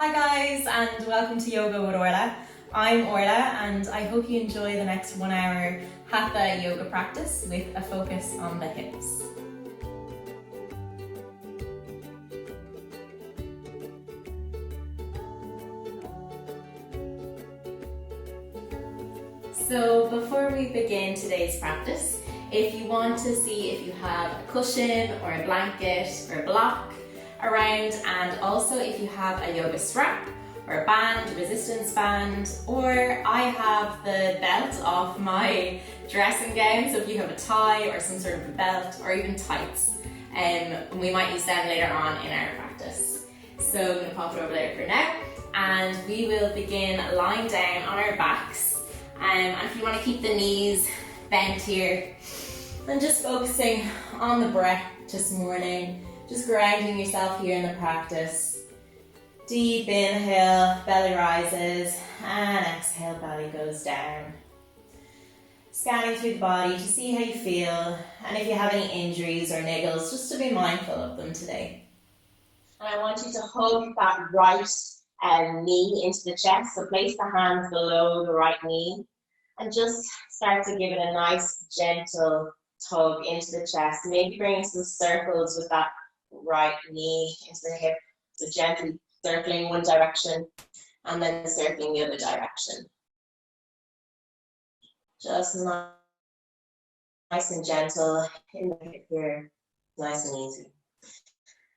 Hi guys, and welcome to Yoga with Orla. I'm Orla and I hope you enjoy the next 1 hour Hatha Yoga practice with a focus on the hips. So before we begin today's practice, if you want to see if you have a cushion or a blanket or a block around, and also if you have a yoga strap or a band, resistance band, or I have the belt off my dressing gown, so if you have a tie or some sort of a belt or even tights, we might use them later on in our practice. So I'm going to pop it over there for now, and we will begin lying down on our backs. And if you want to keep the knees bent here, then just focusing on the breath this morning, just grounding yourself here in the practice. Deep inhale, belly rises, and exhale, belly goes down. Scanning through the body to see how you feel, and if you have any injuries or niggles, just to be mindful of them today. And I want you to hug that right knee into the chest, so place the hands below the right knee, and just start to give it a nice, gentle tug into the chest. Maybe bring some circles with that right knee into the hip, so gently circling one direction and then circling the other direction. Just nice and gentle in the hip here, nice and easy.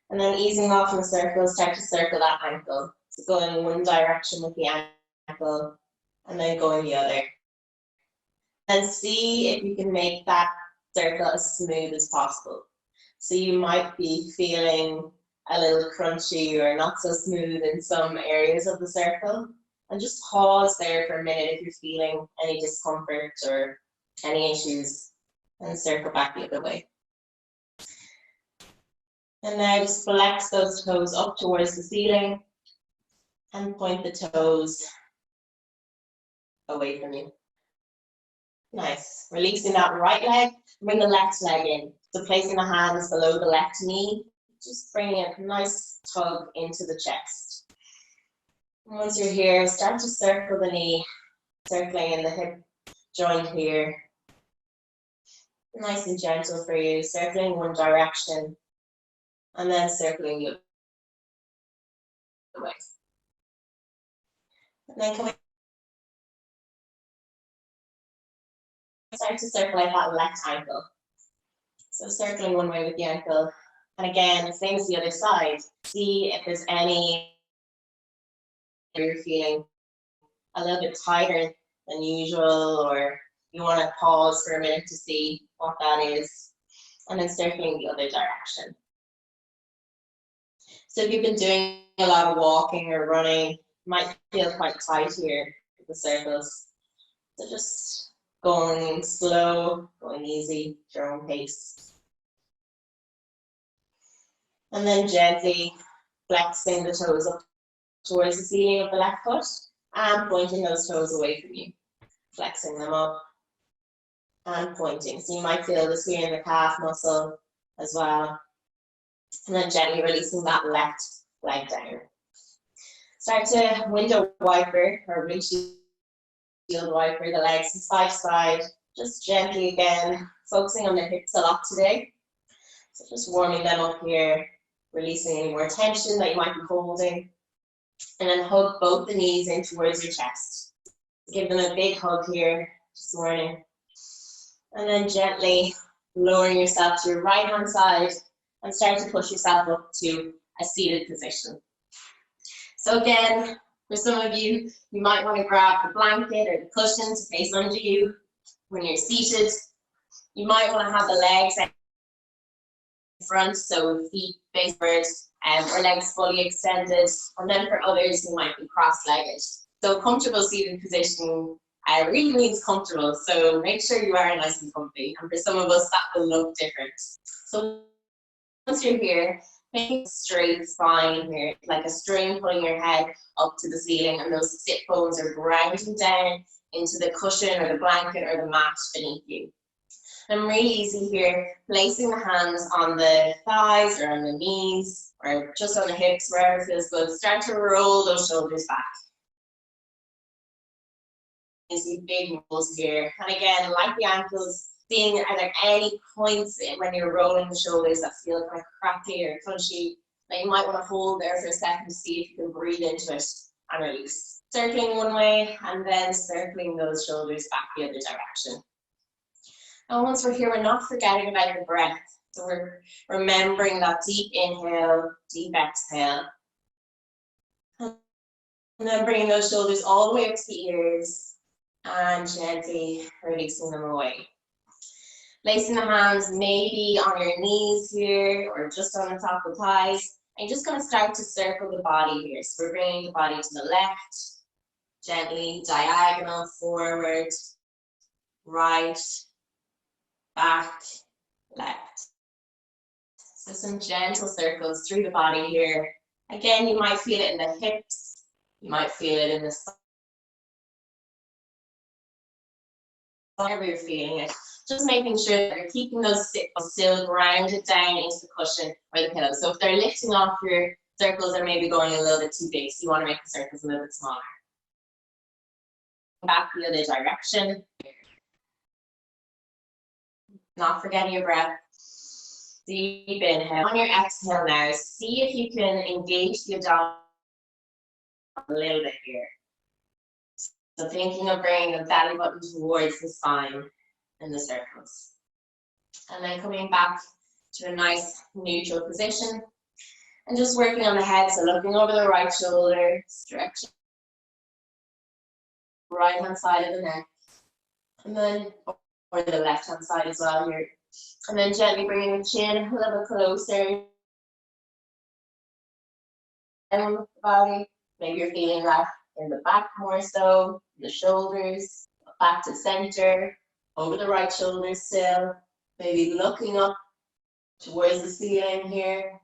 And then easing off in the circle, start to circle that ankle. So go in one direction with the ankle and then go in the other. And see if you can make that circle as smooth as possible. So you might be feeling a little crunchy or not so smooth in some areas of the circle. And just pause there for a minute if you're feeling any discomfort or any issues, and circle back the other way. And now just flex those toes up towards the ceiling and point the toes away from you. Nice. Releasing that right leg, bring the left leg in. So placing the hands below the left knee, just bringing a nice tug into the chest. And once you're here, start to circle the knee, circling in the hip joint here. Nice and gentle for you, circling one direction and then circling the other way. And then coming, start to circle like that left ankle. So circling one way with the ankle. And again, same as the other side. See if there's any you're feeling a little bit tighter than usual, or you want to pause for a minute to see what that is. And then circling the other direction. So if you've been doing a lot of walking or running, you might feel quite tight here with the circles. So just going slow, going easy, at your own pace. And then gently flexing the toes up towards the ceiling of the left foot and pointing those toes away from you. Flexing them up and pointing. So you might feel this here in the calf muscle as well. And then gently releasing that left leg down. Start to window wiper or windshield wiper the legs side to side. Just gently again, focusing on the hips a lot today. So just warming them up here, releasing any more tension that you might be holding. And then hug both the knees in towards your chest. Give them a big hug here this morning. And then gently lowering yourself to your right hand side and start to push yourself up to a seated position. So again, for some of you, you might want to grab the blanket or the cushion to face under you when you're seated. You might want to have the legs in front, so feet face first, or legs fully extended. And then for others, you might be cross-legged. So comfortable seated position really means comfortable, so make sure you are nice and comfy. And for some of us, that will look different. So once you're here, making a straight spine here, like a string pulling your head up to the ceiling, and those sit bones are grounding down into the cushion or the blanket or the mat beneath you. And really easy here, placing the hands on the thighs or on the knees or just on the hips, wherever feels good. Start to roll those shoulders back. You see big rolls here. And again, like the ankles, seeing are there any points when you're rolling the shoulders that feel kind of cracky or crunchy that you might want to hold there for a second to see if you can breathe into it and release. Circling one way and then circling those shoulders back the other direction. And once we're here, we're not forgetting about the breath. So we're remembering that deep inhale, deep exhale. And then bringing those shoulders all the way up to the ears and gently releasing them away. Placing the hands maybe on your knees here or just on the top of the thighs. And you're just going to start to circle the body here. So we're bringing the body to the left, gently diagonal, forward, right, back, left. So some gentle circles through the body here. Again, you might feel it in the hips. You might feel it in the side. Wherever you're feeling it. Just making sure that you're keeping those still grounded down into the cushion or the pillow. So if they're lifting off, your circles are maybe going a little bit too big, so you want to make the circles a little bit smaller. Back the other direction. Not forgetting your breath. Deep inhale. On your exhale now, see if you can engage the abdomen a little bit here. So thinking of bringing the belly button towards the spine in the circles. And then coming back to a nice neutral position. And just working on the head, so looking over the right shoulder, stretching right hand side of the neck. And then, or the left hand side as well here. And then gently bringing the chin a little bit closer. Down the body. Maybe you're feeling that in the back more so, the shoulders, back to center, over the right shoulder still. Maybe looking up towards the ceiling here.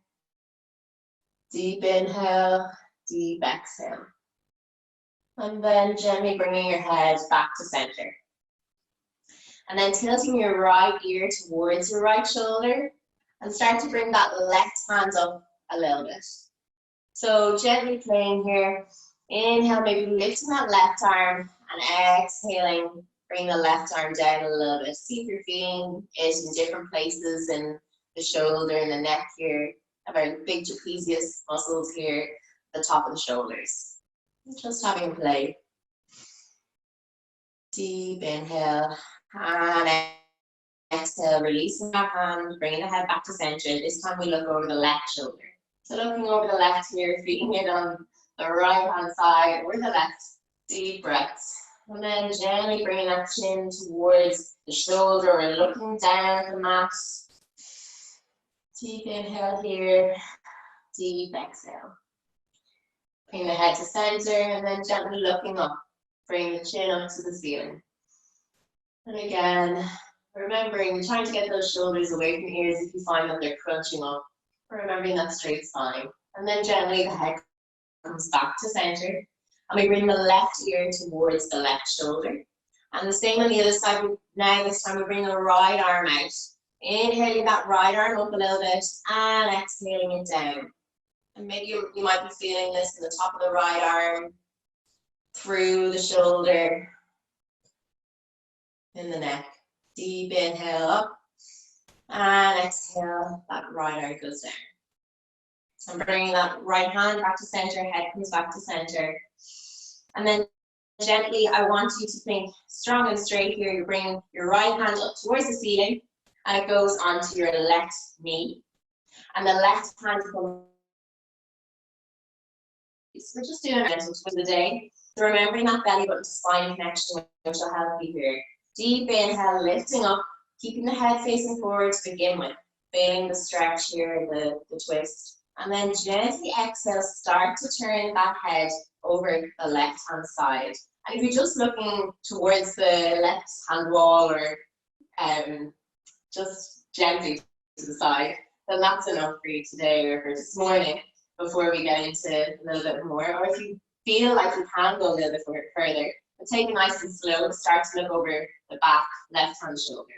Deep inhale, deep exhale. And then gently bringing your head back to center. And then tilting your right ear towards your right shoulder and start to bring that left hand up a little bit. So gently playing here. Inhale, maybe lifting that left arm and exhaling, bring the left arm down a little bit. See if you're feeling it in different places in the shoulder and the neck here. Our big trapezius muscles here, the top of the shoulders. Just having play. Deep inhale and exhale, releasing that hand, bringing the head back to center. This time we look over the left shoulder. So looking over the left here, feeling it on the right hand side or the left. Deep breaths. And then gently bringing that chin towards the shoulder and looking down at the mat. Deep inhale here, deep exhale. Bring the head to center and then gently looking up. Bring the chin up to the ceiling. And again, remembering, trying to get those shoulders away from the ears if you find that they're crunching up. Remembering that straight spine. And then gently the head comes back to center. And we bring the left ear towards the left shoulder. And the same on the other side. Now this time we bring the right arm out. Inhaling that right arm up a little bit and exhaling it down. And maybe you might be feeling this in the top of the right arm, through the shoulder, in the neck. Deep inhale up and exhale, that right arm goes down. So I'm bringing that right hand back to center, head comes back to center. And then gently, I want you to think strong and straight here. You bring your right hand up towards the ceiling and it goes onto your left knee. And the left hand comes. So we're just doing a gentle twist of the day. So remembering that belly button to spine connection, which will help you here. Deep inhale, lifting up, keeping the head facing forward to begin with. Feeling the stretch here, the twist. And then gently exhale, start to turn that head over the left hand side. And if you're just looking towards the left hand wall or just gently to the side, then that's enough for you today or for this morning before we get into a little bit more. Or if you feel like you can go a little bit further, but take it nice and slow, start to look over the back left hand shoulder.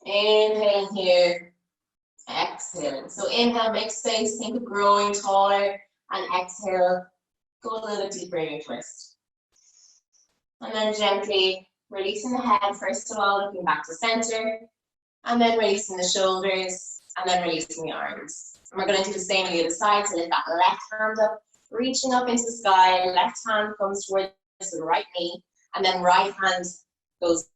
Inhale here, exhaling. So inhale, make space, think of growing taller, and exhale, go a little bit deeper in your twist. And then gently releasing the head, first of all, looking back to center, and then releasing the shoulders, and then releasing the arms. And we're going to do the same on the other side, so lift that left hand up, reaching up into the sky, left hand comes towards the right knee, and then right hand goes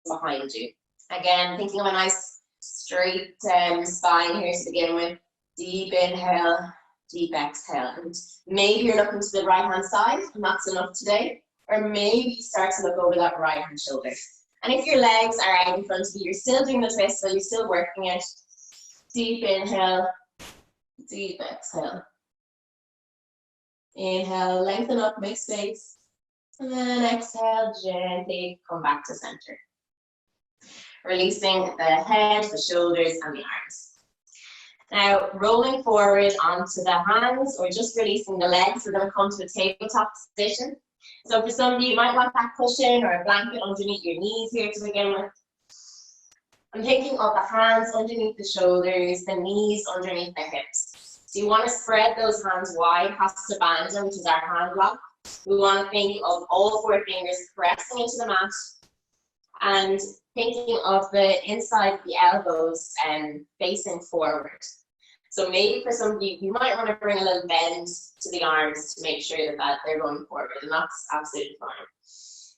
behind you. Again, thinking of a nice straight spine here to begin with. Deep inhale, deep exhale. And maybe you're looking to the right hand side, and that's enough today. Or maybe start to look over that right hand shoulder. And if your legs are out in front of you, you're still doing the twist, so you're still working it. Deep inhale, deep exhale. Inhale, lengthen up, make space. And then exhale, gently come back to center. Releasing the head, the shoulders, and the arms. Now, rolling forward onto the hands, or just releasing the legs, we're going to come to a tabletop position. So for some of you, you might want that cushion or a blanket underneath your knees here to begin with. I'm thinking of the hands underneath the shoulders, the knees underneath the hips. So you want to spread those hands wide, hastabandha, which is our hand lock. We want to think of all four fingers pressing into the mat and thinking of the inside of the elbows and facing forward. So maybe for some of you, you might want to bring a little bend to the arms to make sure that they're going forward, and that's absolutely fine.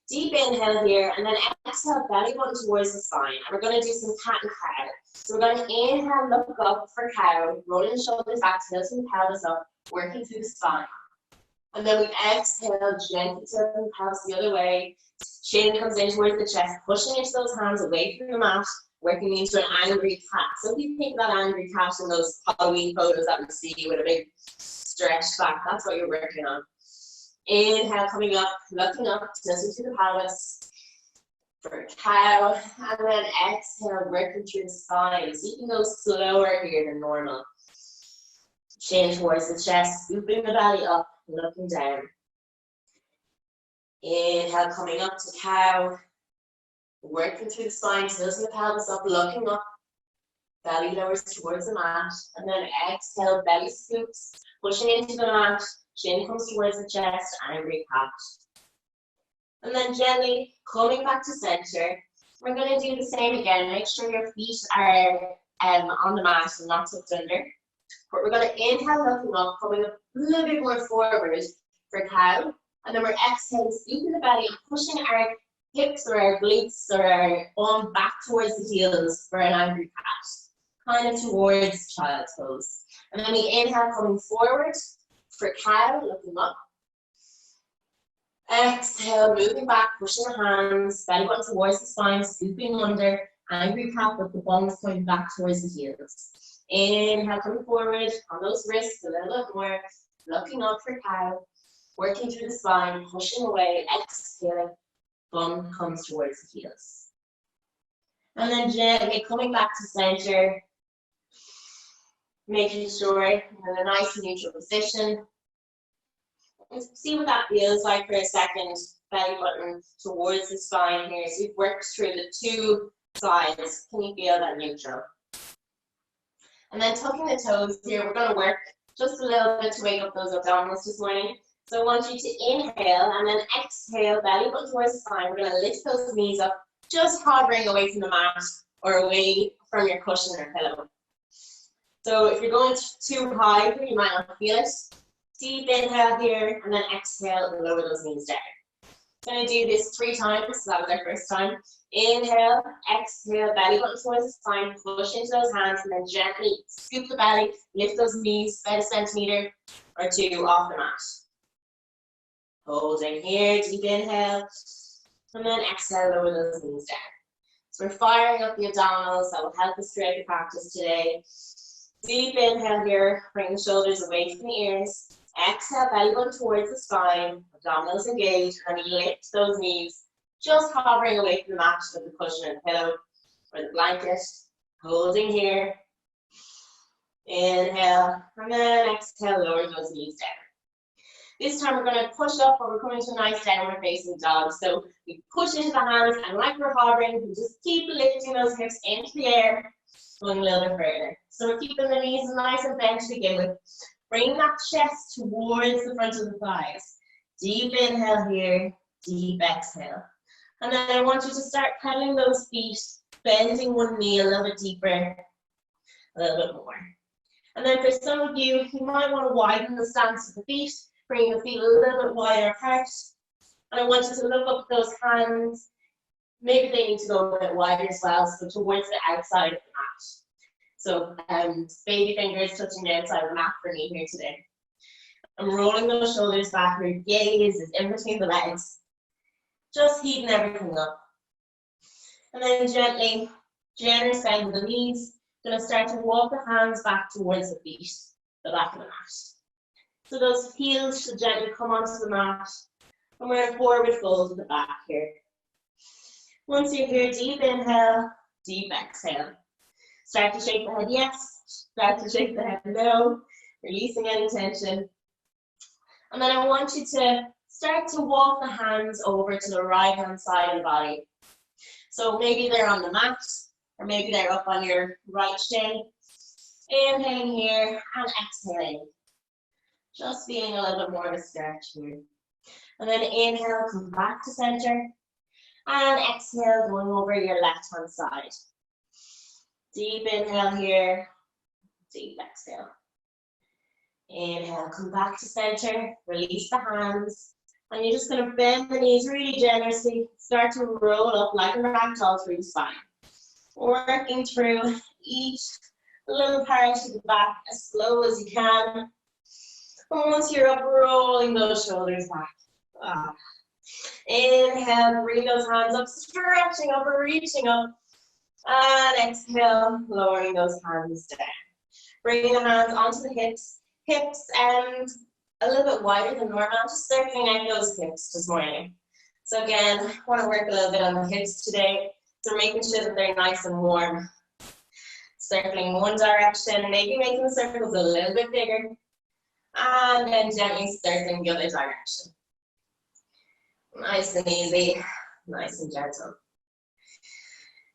Deep inhale here, and then exhale, belly button towards the spine. And we're going to do some cat and cow. So we're going to inhale, look up for cow, rolling the shoulders back, tilting the pelvis up, working through the spine. And then we exhale, gently tilting the pelvis the other way. Chin comes in towards the chest, pushing into those hands away from the mat, working into an angry cat. So if you think that angry cat in those Halloween photos that we see with a big stretched back, that's what you're working on. Inhale, coming up, looking up, tilting to the pelvis for cow, and then exhale, working through the spine. So you can go slower here than normal. Chin towards the chest, scooping the belly up, looking down. Inhale, coming up to cow, working through the spine, tilting the pelvis up, looking up, belly lowers towards the mat, and then exhale, belly scoops, pushing into the mat, chin comes towards the chest, angry cat. And then gently coming back to center, we're going to do the same again. Make sure your feet are on the mat and not tucked under. But we're going to inhale, looking up, coming up a little bit more forward for cow. And then we're exhaling, scooping the belly and pushing our hips or our glutes or our bum back towards the heels for an angry cat, kind of towards child's pose. And then we inhale, coming forward for cow, looking up. Exhale, moving back, pushing the hands, belly button towards the spine, scooping under, angry cat with the bum pointing back towards the heels. Inhale, coming forward on those wrists a little bit more, looking up for cow, working through the spine, pushing away, exhaling, bum comes towards the heels. And then gently coming back to center, making sure you're in a nice neutral position. See what that feels like for a second, belly button towards the spine here. So we've worked through the two sides. Can you feel that neutral? And then tucking the toes here, we're going to work just a little bit to wake up those abdominals this morning. So I want you to inhale and then exhale, belly button towards the spine. We're going to lift those knees up, just hovering away from the mat or away from your cushion or pillow. So if you're going too high here, you might not feel it. Deep inhale here, and then exhale and lower those knees down. I'm going to do this 3 times, so that was our first time. Inhale, exhale, belly button towards the spine, push into those hands, and then gently scoop the belly, lift those knees about 1 centimeter or 2 off the mat. Holding here, deep inhale, and then exhale, lower those knees down. So we're firing up the abdominals. That will help us throughout the practice today. Deep inhale here, bring the shoulders away from the ears. Exhale, belly button towards the spine, abdominals engaged, and we lift those knees, just hovering away from the mat with the cushion and pillow or the blanket. Holding here. Inhale, and then exhale, lower those knees down. This time we're going to push up, but we're coming to a nice downward facing dog. So we push into the hands, and like we're hovering, we just keep lifting those hips into the air, going a little bit further. So we're keeping the knees nice and bent to begin with. Bring that chest towards the front of the thighs. Deep inhale here, deep exhale. And then I want you to start pedaling those feet, bending one knee a little bit deeper, a little bit more. And then for some of you, you might want to widen the stance of the feet, bring the feet a little bit wider apart. And I want you to look up those hands. Maybe they need to go a bit wider as well, so towards the outside of the mat. So baby fingers touching the outside of the mat for me here today. I'm rolling those shoulders back, your gaze is in between the legs. Just heating everything up. And then gently, generous bend with the knees. Gonna start to walk the hands back towards the feet, the back of the mat. So those heels should gently come onto the mat. And we're in forward fold to the back here. Once you're here, deep inhale, deep exhale. Start to shake the head yes, start to shake the head no, releasing any tension. And then I want you to start to walk the hands over to the right hand side of the body. So maybe they're on the mat, or maybe they're up on your right shin. Inhaling here and exhaling. Just being a little bit more of a stretch here. And then inhale, come back to center. And exhale, going over your left hand side. Deep inhale here, deep exhale. Inhale, come back to center, release the hands. And you're just going to bend the knees really generously. Start to roll up like a ragdoll through the spine. Working through each little part of the back as slow as you can. And once you're up, rolling those shoulders back. Inhale, bring those hands up, stretching up, reaching up. And exhale, lowering those hands down. Bringing the hands onto the hips. Hips and a little bit wider than normal, just circling out those hips this morning. So again, I want to work a little bit on the hips today. So making sure that they're nice and warm. Circling one direction, maybe making the circles a little bit bigger. And then gently circling the other direction. Nice and easy, nice and gentle.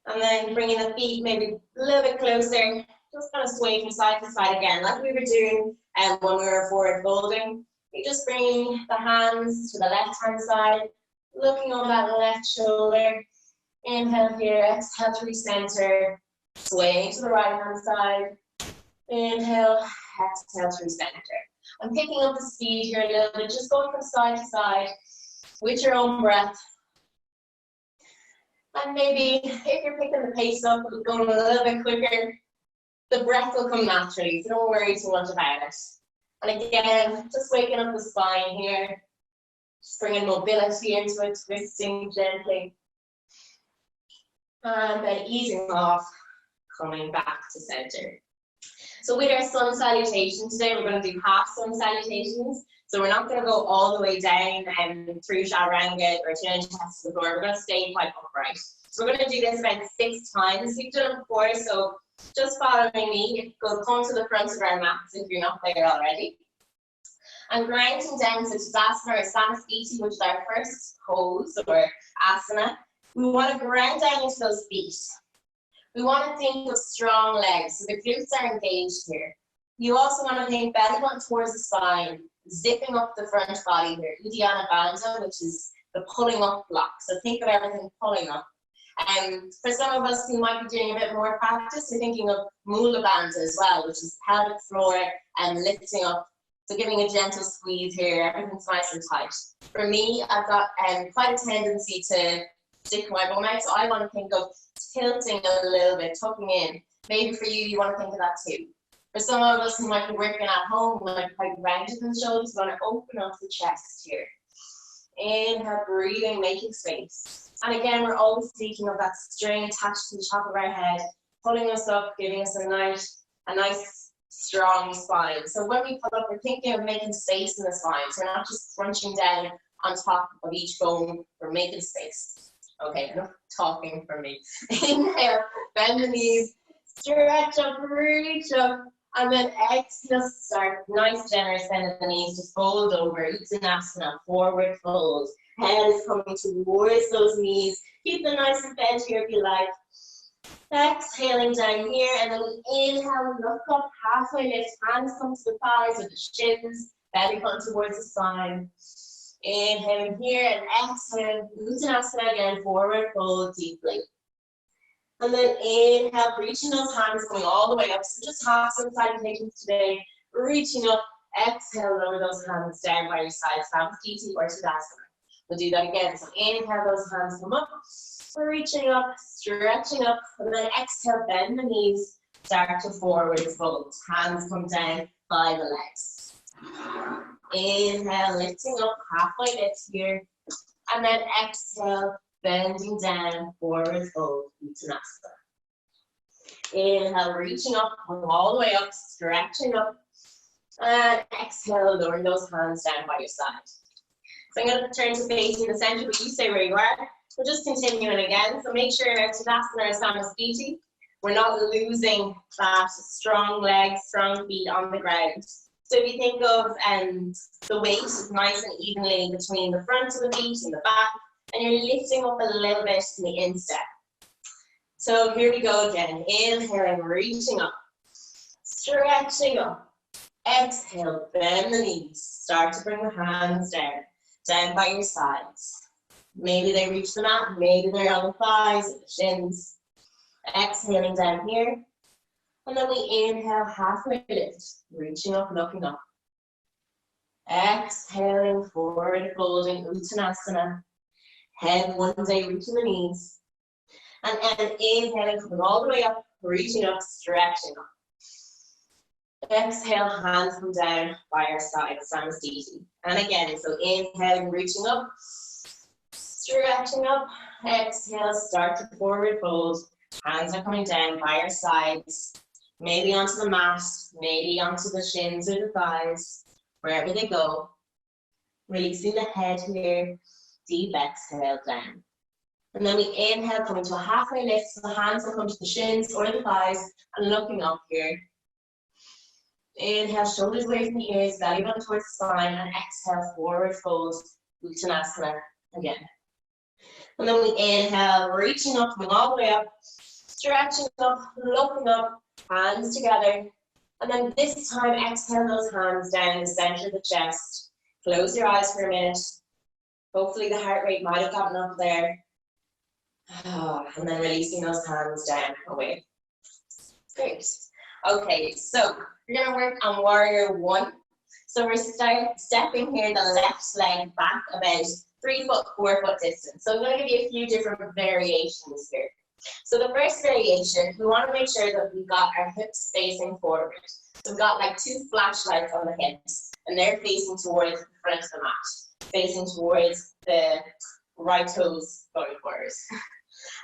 And then bringing the feet maybe a little bit closer. Just kind of sway from side to side again, like we were doing when we were forward folding. You're just bringing the hands to the left hand side, looking over that left shoulder. Inhale here, exhale to recenter, swaying to the right hand side. Inhale, exhale to recenter. I'm picking up the speed here a little bit, just going from side to side with your own breath. And maybe if you're picking the pace up, going a little bit quicker, the breath will come naturally, so don't worry too much about it. And again, just waking up the spine here, just bringing mobility into it, twisting gently. And then easing off, coming back to center. So with our sun salutation today, we're going to do half sun salutations. So we're not going to go all the way down through chaturanga or chin chest to the floor. We're going to stay quite upright. So we're going to do this about 6 times. We've done it before, so just following me. Go come to the front of our mats if you're not there already. And grounding down to Tadasana or Samasthiti, which is our first pose or asana. We want to ground down into those feet. We want to think of strong legs, so the glutes are engaged here. You also want to think belly button towards the spine, zipping up the front body here. Uddiyana Bandha, which is the pulling up block. So think of everything pulling up. For some of us who might be doing a bit more practice, we're thinking of Mula Bandha as well, which is pelvic floor and lifting up. So giving a gentle squeeze here, everything's nice and tight. For me, I've got quite a tendency to stick my bum out, so I want to think of tilting a little bit, tucking in. Maybe for you, you want to think of that too. For some of us who might be working at home, who might be quite rounded in the shoulders, we want to open up the chest here. Inhale, breathing, making space. And again, we're always thinking of that string attached to the top of our head, pulling us up, giving us a nice strong spine. So when we pull up, we're thinking of making space in the spine. So we're not just crunching down on top of each bone, we're making space. Okay, enough talking for me. Inhale, bend the knees, stretch up, reach up, And then exhale, start nice generous bend of the knees, just fold over, Uttanasana, forward fold. Head is coming towards those knees. Keep them nice and bent here if you like. Exhaling down here, and then we inhale, look up, halfway lift, hands come to the thighs or the shins, belly come towards the spine. Inhaling here and exhale, Uttanasana again, forward fold deeply. And then inhale, reaching those hands going all the way up. So just half some salutations today. Reaching up, exhale, lower those hands down by your side, Samastiti or Tadasana. We'll do that again. So inhale, those hands come up. We're reaching up, stretching up, and then exhale, bend the knees, start to forward fold. Hands come down by the legs. Inhale, lifting up, halfway lift here. And then exhale, bending down, forward fold, Uttanasana. Inhale, reaching up, come all the way up, stretching up. And exhale, lowering those hands down by your side. So I'm going to turn to facing the center, but you stay where you are. We're just continuing again. So make sure Tadasana or Samastiti, we're not losing that strong legs, strong feet on the ground. So if you think of the weight is nice and evenly between the front of the feet and the back, and you're lifting up a little bit in the instep. So here we go again. Inhaling, reaching up, stretching up. Exhale, bend the knees. Start to bring the hands down by your sides. Maybe they reach the mat, maybe they're on the thighs or the shins. Exhaling down here. And then we inhale, halfway lift, reaching up, looking up. Exhaling, forward folding, Uttanasana. Head one day reaching the knees. And inhaling, coming all the way up, reaching up, stretching up. Exhale, hands come down by our side, Samastiti. And again, so inhaling, reaching up, stretching up. Exhale, start to forward fold. Hands are coming down by our sides. Maybe onto the mat, maybe onto the shins or the thighs, wherever they go. Releasing the head here. Deep exhale down. And then we inhale, coming to a halfway lift, so the hands will come to the shins or the thighs, and looking up here. Inhale, shoulders away from the ears, belly button towards the spine, and exhale, forward fold, Uttanasana again. And then we inhale, reaching up, coming all the way up, stretching up, looking up, hands together. And then this time, exhale those hands down the center of the chest. Close your eyes for a minute. Hopefully the heart rate might have gotten up there. And then releasing those hands down away. Great. Okay, so we're going to work on warrior one. So we're stepping here the left leg back about 3 foot, 4 foot distance. So I'm going to give you a few different variations here. So the first variation, we want to make sure that we've got our hips facing forward. So we've got like 2 flashlights on the hips, and they're facing towards the front of the mat, facing towards the right toes going forward.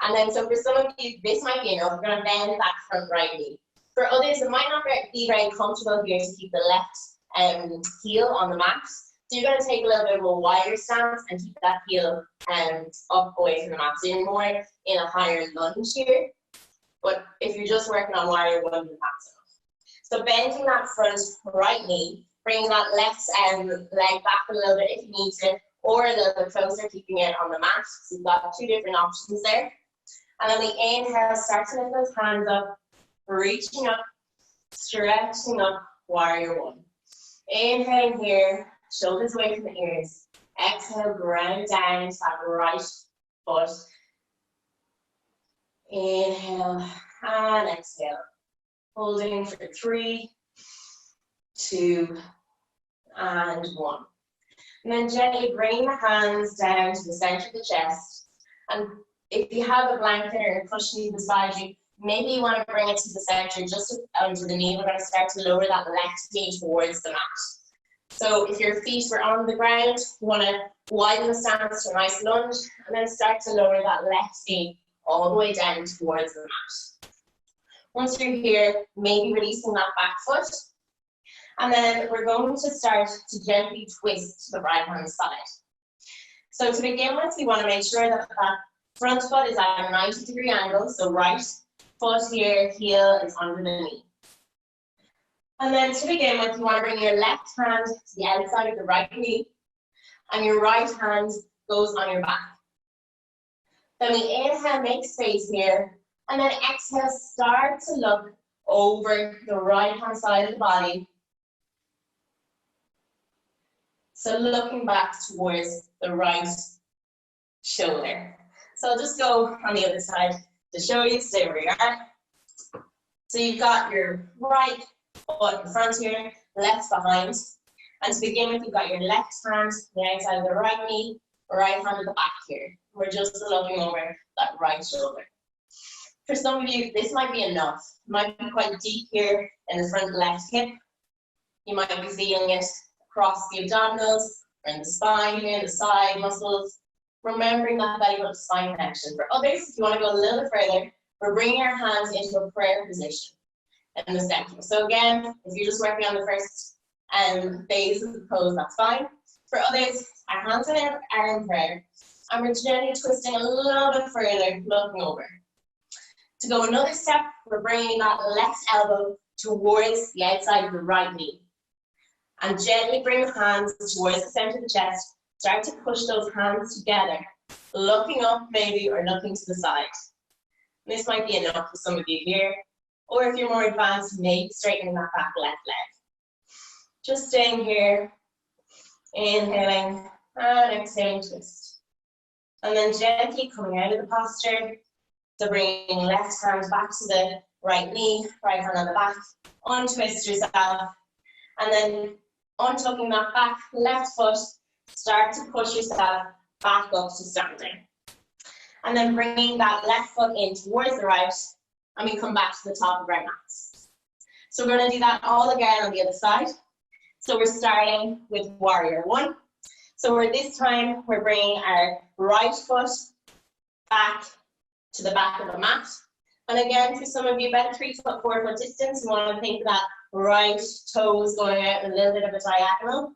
And then, so for some of you, this might be enough. We're going to bend that front right knee. For others, it might not be very comfortable here to keep the left heel on the mat. So you're going to take a little bit of a wider stance and keep that heel up away from the mat. So you're more in a higher lunge here. But if you're just working on warrior one, that's enough. So bending that front right knee, bringing that left leg back a little bit if you need to, or a little bit closer, keeping it on the mat. So you've got 2 different options there. And then we inhale, start to lift those hands up, reaching up, stretching up, warrior one. Inhaling here, shoulders away from the ears. Exhale, ground down to that right foot. Inhale and exhale. Holding for 3, 2, and 1. And then gently bring the hands down to the center of the chest. And if you have a blanket or a cushion beside you, maybe you want to bring it to the center, just under the knee. We're going to start to lower that left knee towards the mat. So if your feet were on the ground, you want to widen the stance to a nice lunge, and then start to lower that left knee all the way down towards the mat. Once you're here, maybe releasing that back foot. And then we're going to start to gently twist to the right hand side. So to begin with, we want to make sure that that front foot is at a 90-degree angle. So right foot here, heel is under the knee. And then to begin with, you want to bring your left hand to the outside of the right knee, and your right hand goes on your back. Then we inhale, make space here, and then exhale, start to look over the right-hand side of the body. So looking back towards the right shoulder. So I'll just go on the other side to show you, stay where you are. So you've got your right foot in front here, left behind. And to begin with, you've got your left hand to the outside of the right knee, right hand at the back here. We're just looking over that right shoulder. For some of you, this might be enough. It might be quite deep here in the front left hip. You might be feeling it across the abdominals or in the spine here, the side muscles. Remembering that belly button spine connection. For others, if you want to go a little bit further, we're bringing our hands into a prayer position in the center. So again, if you're just working on the first phase of the pose, that's fine. For others, our hands are in prayer, and we're gently twisting a little bit further, looking over. To go another step, we're bringing that left elbow towards the outside of the right knee. And gently bring the hands towards the center of the chest. Start to push those hands together, looking up maybe, or looking to the side. This might be enough for some of you here, or if you're more advanced, maybe straightening that back left leg. Just staying here, inhaling, and exhaling, twist. And then gently coming out of the posture, so bringing left hand back to the right knee, right hand on the back, untwist yourself, and then untucking that back left foot, start to push yourself back up to standing. And then bringing that left foot in towards the right, and we come back to the top of our mats. So we're going to do that all again on the other side. So we're starting with warrior one. So this time, we're bringing our right foot back to the back of the mat. And again, for some of you, about a 3 foot, 4 foot distance, you want to think that right toes going out in a little bit of a diagonal.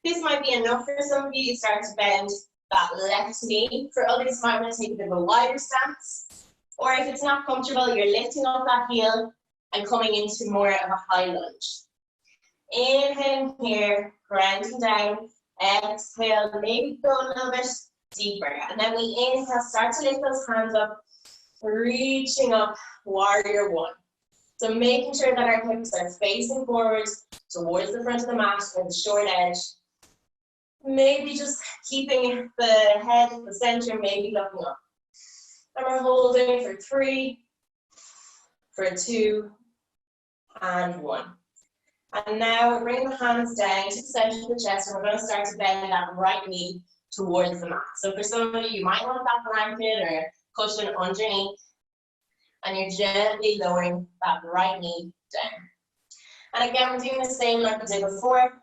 This might be enough for some of you. You start to bend that left knee. For others, you might want to take a bit of a wider stance. Or if it's not comfortable, you're lifting up that heel and coming into more of a high lunge. Inhaling here, grounding down. Exhale, maybe go a little bit deeper. And then we inhale, start to lift those hands up, reaching up, warrior one. So making sure that our hips are facing forward towards the front of the mat or the short edge. Maybe just keeping the head at the center, maybe looking up. And we're holding for 3, for 2, and 1. And now we're bringing the hands down to the center of the chest, and we're going to start to bend that right knee towards the mat. So for some of you might want that blanket or cushion underneath, and you're gently lowering that right knee down. And again, we're doing the same like we did before.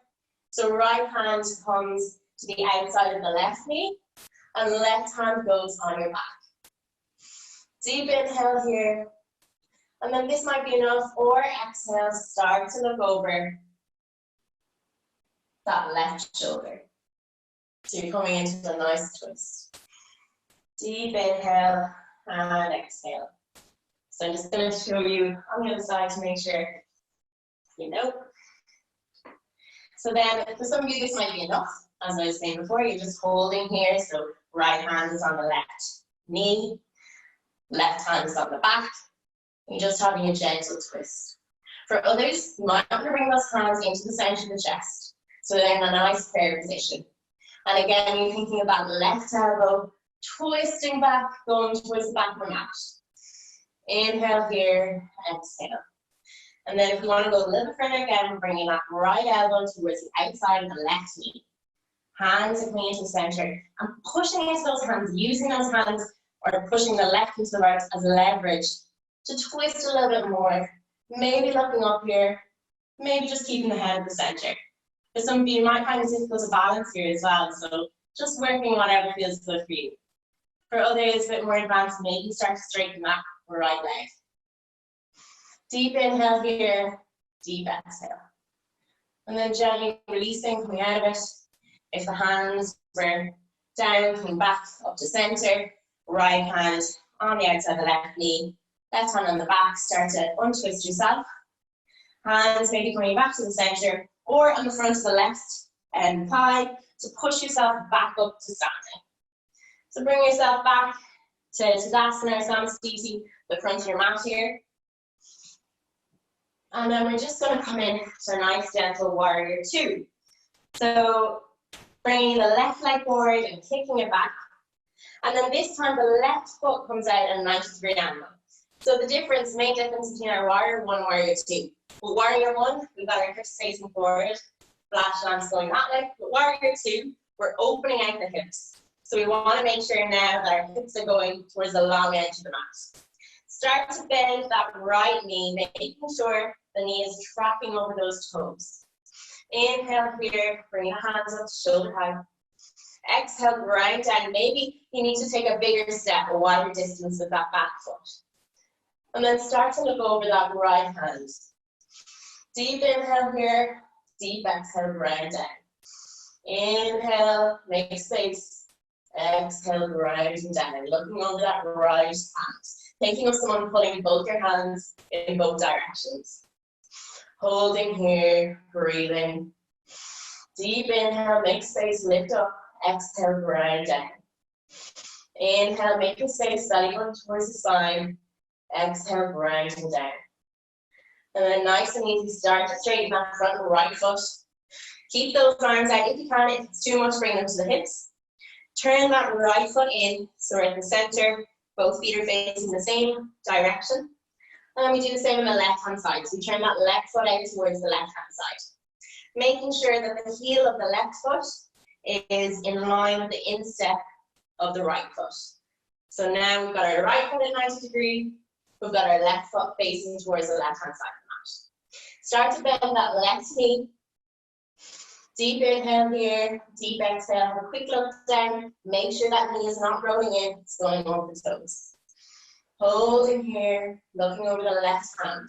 So right hand comes to the outside of the left knee, and left hand goes on your back. Deep inhale here. And then this might be enough, or exhale, start to look over that left shoulder. So you're coming into a nice twist. Deep inhale and exhale. So I'm just going to show you on the other side to make sure you know. So then for some of you this might be enough. As I was saying before, you're just holding here. So right hand is on the left knee, left hand is on the back. You're just having a gentle twist. For others, you might want to bring those hands into the center of the chest. So they're in a nice prayer position. And again, you're thinking about left elbow, twisting back, going towards the back of the mat. Inhale here, exhale. And then if you want to go a little further again, we're bringing that right elbow towards the outside of the left knee. Hands are coming into the center and pushing into those hands, using those hands or pushing the left into the right as leverage to twist a little bit more. Maybe looking up here, maybe just keeping the head at the center. For some of you, you might find it difficult to balance here as well, so just working whatever feels good for you. For others, a bit more advanced, maybe start to straighten that right leg. Deep inhale here, deep exhale. And then gently releasing, coming out of it. If the hands were down, coming back up to center, right hand on the outside of the left knee, left hand on the back, start to untwist yourself. Hands maybe coming back to the center or on the front of the left thigh to push yourself back up to standing. So bring yourself back to Tadasana or Samastiti, the front of your mat here. And then we're just going to come in to a nice gentle warrior two. So bringing the left leg forward and kicking it back. And then this time the left foot comes out at a 90-degree angle. So the main difference between our warrior one and warrior two. With warrior one, we've got our hips facing forward, flash lance going that way. With warrior two, we're opening out the hips. So we want to make sure now that our hips are going towards the long edge of the mat. Start to bend that right knee, making sure the knee is tracking over those toes. Inhale here, bring your hands up to shoulder height. Exhale, ground down. Maybe you need to take a bigger step, a wider distance with that back foot. And then start to look over that right hand. Deep inhale here, deep exhale, ground down. Inhale, make space. Exhale, grounding down. Looking over that right hand. Thinking of someone pulling both your hands in both directions. Holding here, breathing. Deep inhale, make space, lift up. Exhale, ground down. Inhale, making space, belly button towards the spine. Exhale, grounding down. And then nice and easy, start to straighten that front right foot. Keep those arms out if you can. If it's too much, bring them to the hips. Turn that right foot in, so we're at the center. Both feet are facing the same direction. And then we do the same on the left-hand side. So we turn that left foot out towards the left-hand side. Making sure that the heel of the left foot is in line with the instep of the right foot. So now we've got our right foot at 90 degrees. We've got our left foot facing towards the left-hand side of the mat. Start to bend that left knee. Deep inhale here, deep exhale. Have a quick look down. Make sure that knee is not rolling in, it's going over the toes. Holding here, looking over the left hand.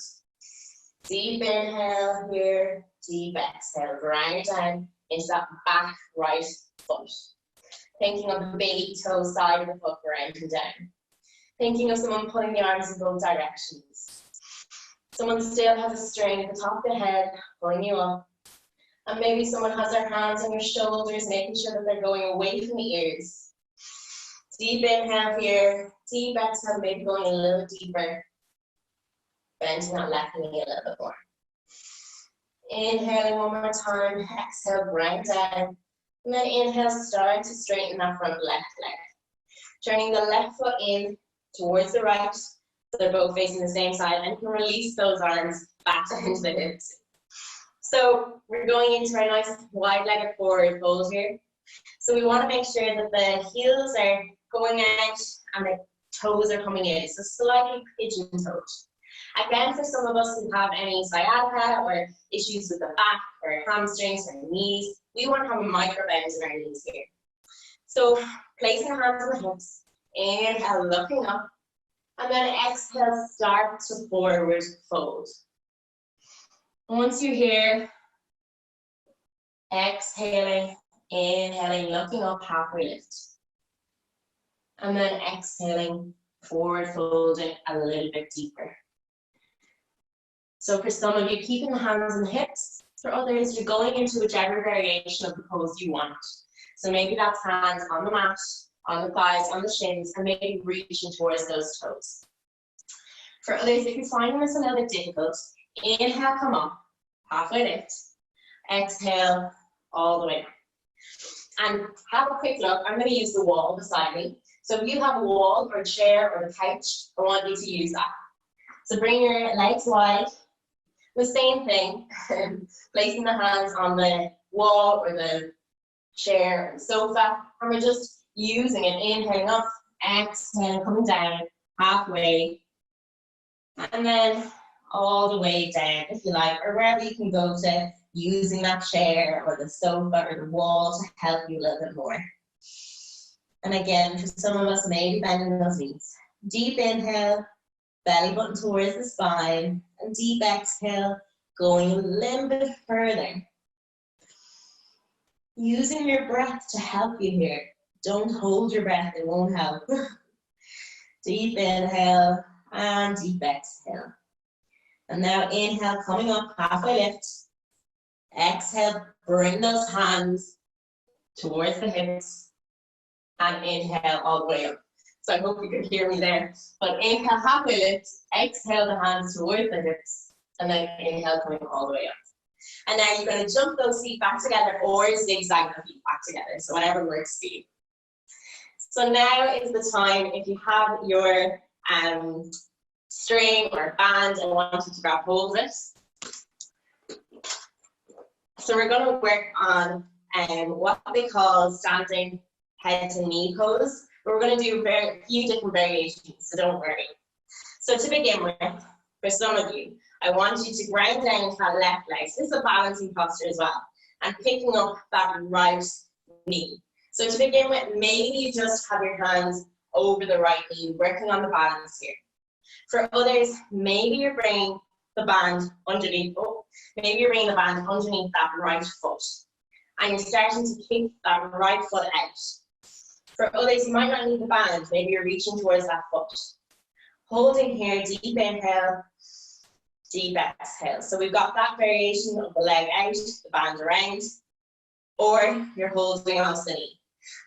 Deep inhale here, deep exhale. Ground down into that back right foot. Thinking of the baby toe side of the foot, grounding down. Thinking of someone pulling the arms in both directions. Someone still has a strain at the top of the head, pulling you up. And maybe someone has their hands on your shoulders, making sure that they're going away from the ears. Deep inhale here, deep exhale, maybe going a little deeper. Bending that left knee a little bit more. Inhaling one more time, exhale, ground down. And then inhale, start to straighten that front left leg. Turning the left foot in towards the right, so they're both facing the same side, and you can release those arms back down to the hips. So we're going into our nice wide-legged forward fold here. So we want to make sure that the heels are going out and the toes are coming in, so slightly pigeon-toed. Again, for some of us who have any sciatica or issues with the back or hamstrings or knees, we want to have a micro bend in our knees here. So placing the hands on the hips, inhale, looking up, and then exhale, start to forward fold. Once you're here, exhaling, inhaling, looking up, halfway lift. And then exhaling, forward folding a little bit deeper. So for some of you, keeping the hands on the hips. For others, you're going into whichever variation of the pose you want. So maybe that's hands on the mat, on the thighs, on the shins, and maybe reaching towards those toes. For others, if you're finding this a little bit difficult, inhale, come up, halfway lift. Exhale, all the way down. And have a quick look. I'm going to use the wall beside me. So if you have a wall or a chair or a couch, I want you to use that. So bring your legs wide. The same thing, placing the hands on the wall or the chair or the sofa, and we're just using it, inhaling up, exhaling, coming down, halfway, and then all the way down, if you like, or wherever you can go to, using that chair or the sofa or the wall to help you a little bit more. And again, for some of us, maybe bending those knees. Deep inhale, belly button towards the spine, and deep exhale, going a little bit further. Using your breath to help you here. Don't hold your breath, it won't help. Deep inhale and deep exhale. And now inhale, coming up, halfway lift. Exhale, bring those hands towards the hips. And inhale all the way up. So I hope you can hear me there. But inhale, halfway lift. Exhale the hands towards the hips. And then inhale, coming all the way up. And now you're going to jump those feet back together or zigzag the feet back together. So whatever works for you. So now is the time, if you have your string or band and want you to grab hold of it. So we're going to work on what they call standing head to knee pose. But we're going to do a few different variations, so don't worry. So to begin with, for some of you, I want you to ground down into that left leg. So this is a balancing posture as well. And picking up that right knee. So to begin with, maybe you just have your hands over the right knee, working on the balance here. For others, maybe you're bringing the band underneath, maybe you're bringing the band underneath that right foot. And you're starting to kick that right foot out. For others, you might not need the band, maybe you're reaching towards that foot. Holding here, deep inhale, deep exhale. So we've got that variation of the leg out, the band around, or you're holding on to the knee.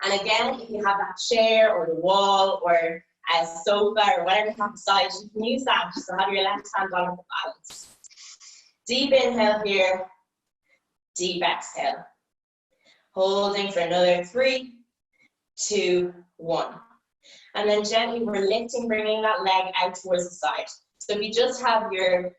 And again, if you have that chair or the wall or a sofa or whatever you have beside you, you can use that just to have your left hand on the balance. Deep inhale here, deep exhale. Holding for another 3, 2, 1. And then gently we're lifting, bringing that leg out towards the side. So if you just have your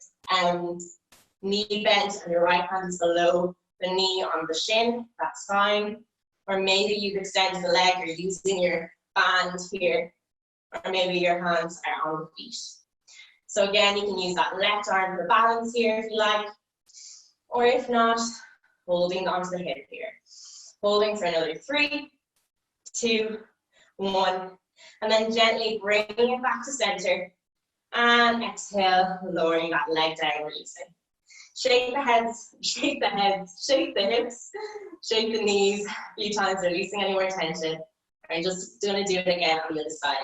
knee bent and your right hand is below the knee on the shin, that's fine. Or maybe you've extended the leg, you're using your band here, or maybe your hands are on the feet. So again, you can use that left arm for balance here if you like, or if not, holding onto the hip here. Holding for another 3, 2, 1, and then gently bringing it back to center, and exhale, lowering that leg down, releasing. Shake the heads, shake the heads, shake the hips, shake the knees a few times, releasing any more tension. I'm just going to do it again on the other side.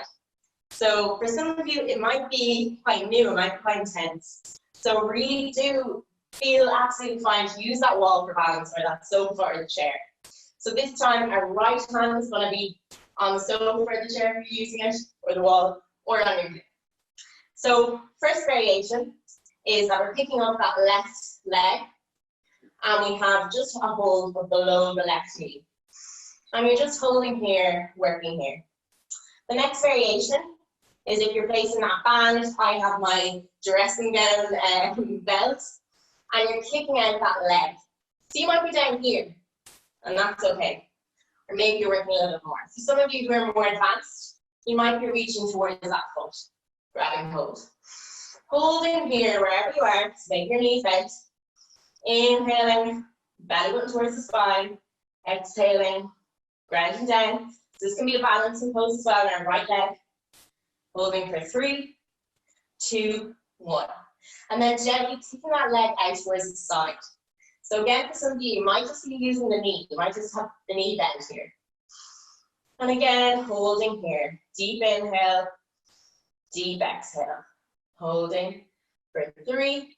So for some of you, it might be quite new, it might be quite intense. So really do feel absolutely fine to use that wall for balance or that sofa or the chair. So this time, our right hand is going to be on the sofa or the chair if you're using it, or the wall, or on your hip. So first variation is that we're picking up that left leg, and we have just a hold below the left knee. And you're just holding here, working here. The next variation is if you're placing that band, I have my dressing gown belt, and you're kicking out that leg. So you might be down here, and that's okay. Or maybe you're working a little bit more. So some of you who are more advanced, you might be reaching towards that foot, grabbing hold. Holding here wherever you are, so make your knees bent. Inhaling, belly button towards the spine. Exhaling, grounding down. So this can be a balancing pose as well in our right leg. Holding for 3, 2, 1. And then gently taking that leg out towards the side. So again, for some of you, you might just be using the knee. You might just have the knee bent here. And again, holding here. Deep inhale, deep exhale. Holding for 3,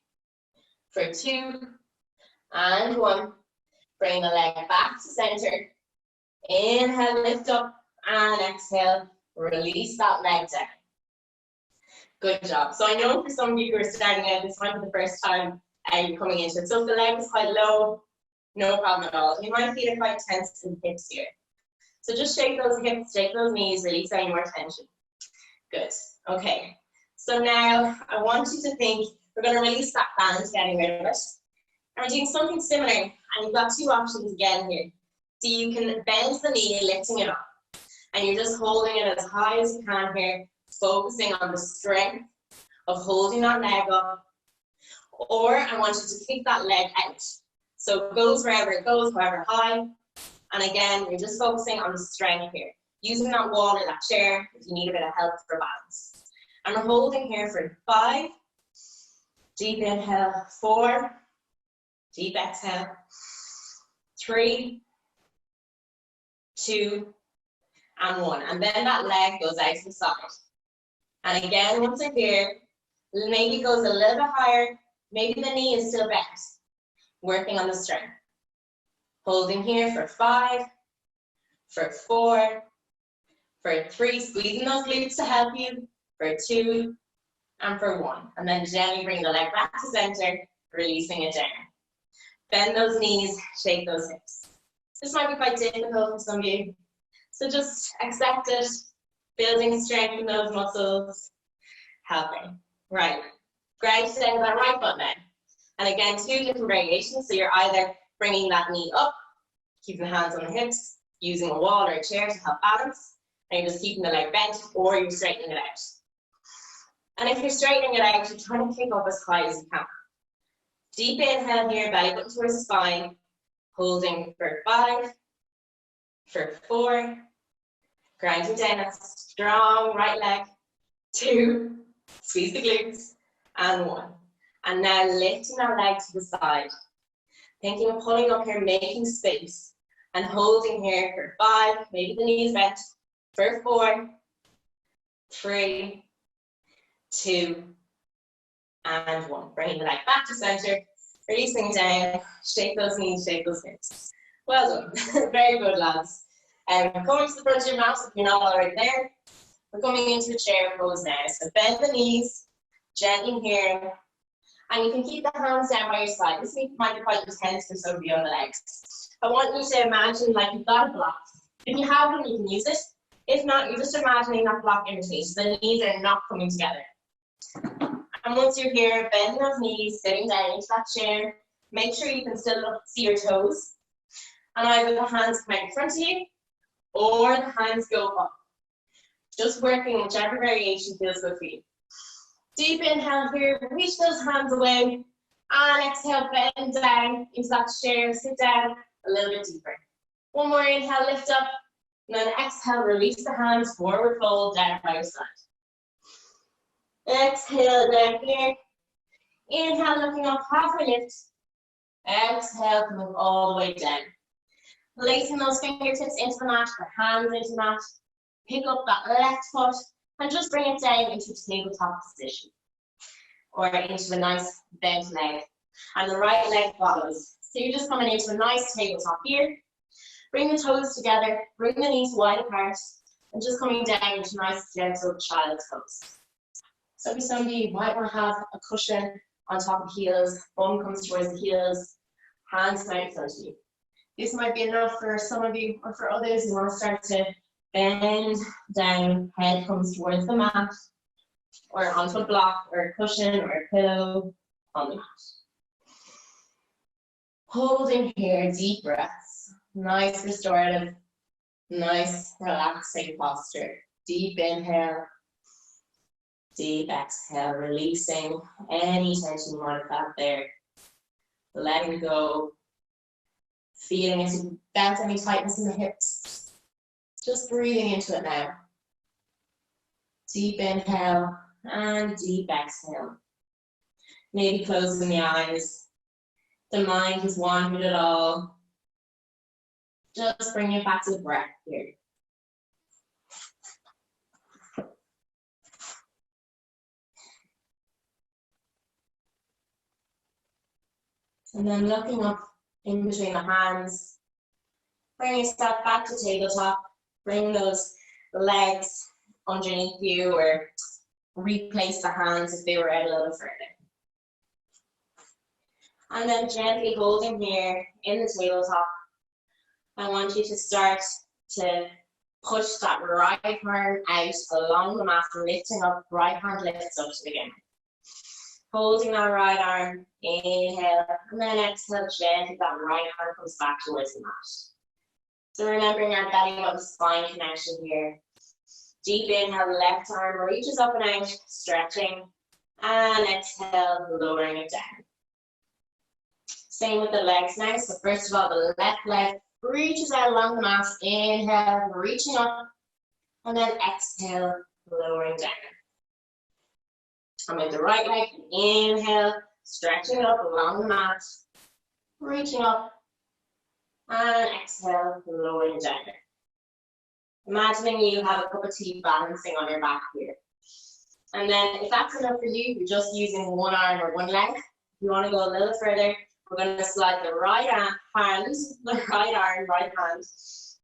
for 2, and 1. Bring the leg back to center. Inhale, lift up, and exhale. Release that leg down. Good job. So I know for some of you who are starting out, this might be the first time you're coming into it. So if the leg is quite low, no problem at all. You might feel it quite tense in the hips here. So just shake those hips, shake those knees, release any more tension. Good. Okay. So now I want you to think, we're going to release that band, getting rid of it. And we're doing something similar, and you've got 2 options again here. So you can bend the knee, lifting it up. And you're just holding it as high as you can here, focusing on the strength of holding that leg up. Or I want you to kick that leg out. So it goes wherever it goes, however high. And again, you're just focusing on the strength here. Using that wall or that chair if you need a bit of help for balance. And we're holding here for 5. Deep inhale, 4. Deep exhale. 3, 2, and 1. And then that leg goes out to the side. And again, once you're here, maybe goes a little bit higher, Maybe the knee is still bent. Working on the strength. Holding here for 5, for 4, for 3, squeezing those glutes to help you, for 2, and for 1. And then gently bring the leg back to center, releasing it down. Bend those knees, shake those hips. This might be quite difficult for some of you, so just accept it, building strength in those muscles, helping. Right, ground down with that right foot now. And again, 2 different variations, so you're either bringing that knee up, keeping the hands on the hips, using a wall or a chair to help balance, and you're just keeping the leg bent, or you're straightening it out. And if you're straightening it out, you're trying to kick up as high as you can. Deep inhale here, belly button towards the spine, holding for 5, for 4, grounding down that strong right leg, 2, squeeze the glutes, and 1. And now lifting that leg to the side, thinking of pulling up here, making space, and holding here for 5, maybe the knees bent, for 4, 3, 2, and 1. Bringing the leg back to center, releasing it down, shake those knees, shake those hips. Well done. Very good, lads. Coming to the front of your mat if you're not already there. We're coming into a chair pose now. So bend the knees, gently here, and you can keep the hands down by your side. This might be quite intense for some of you on the legs. I want you to imagine like you've got a block. If you have one, you can use it. If not, you're just imagining that block in between, so the knees are not coming together. And once you're here, bend those knees, sitting down into that chair. Make sure you can still see your toes. And either the hands come out in front of you, or the hands go up. Just working whichever variation feels good for you. Deep inhale here, reach those hands away. And exhale, bend down into that chair, sit down a little bit deeper. One more inhale, lift up. And then exhale, release the hands, forward fold, down by your side. Exhale down here. Inhale, looking up, halfway lift. Exhale, coming all the way down. Placing those fingertips into the mat, or hands into the mat. Pick up that left foot and just bring it down into tabletop position. Or into a nice bent leg. And the right leg follows. So you're just coming into a nice tabletop here. Bring the toes together, bring the knees wide apart, and just coming down into nice gentle child's pose. So for some of you might want to have a cushion on top of heels, bum comes towards the heels, hands come out in front of you. This might be enough for some of you, or for others, you want to start to bend down, head comes towards the mat, or onto a block, or a cushion, or a pillow on the mat. Holding here, deep breaths. Nice restorative, nice relaxing posture. Deep inhale, deep exhale, releasing any tension you might have felt there. Letting go, feeling if you felt any tightness in the hips. Just breathing into it now. Deep inhale and deep exhale. Maybe closing the eyes. The mind has wandered it all. Just bring it back to the breath here. And then looking up in between the hands, bring yourself back to tabletop. Bring those legs underneath you, or replace the hands if they were out a little further. And then gently holding here in the tabletop, I want you to start to push that right arm out along the mat, lifting up, right hand lifts up to the beginning. Holding that right arm, inhale, and then exhale gently, that right arm comes back towards the mat. So remembering our belly button spine connection here. Deep inhale, left arm reaches up and out, stretching, and exhale, lowering it down. Same with the legs now. So first of all, the left leg reaches out along the mat, inhale, reaching up, and then exhale, lowering down. And with the right leg, inhale, stretching up along the mat, reaching up, and exhale, lowering down. Imagining you have a cup of tea balancing on your back here. And then if that's enough for you, you're just using one arm or one leg, you want to go a little further, we're going to slide the right hand, the right arm, right hand,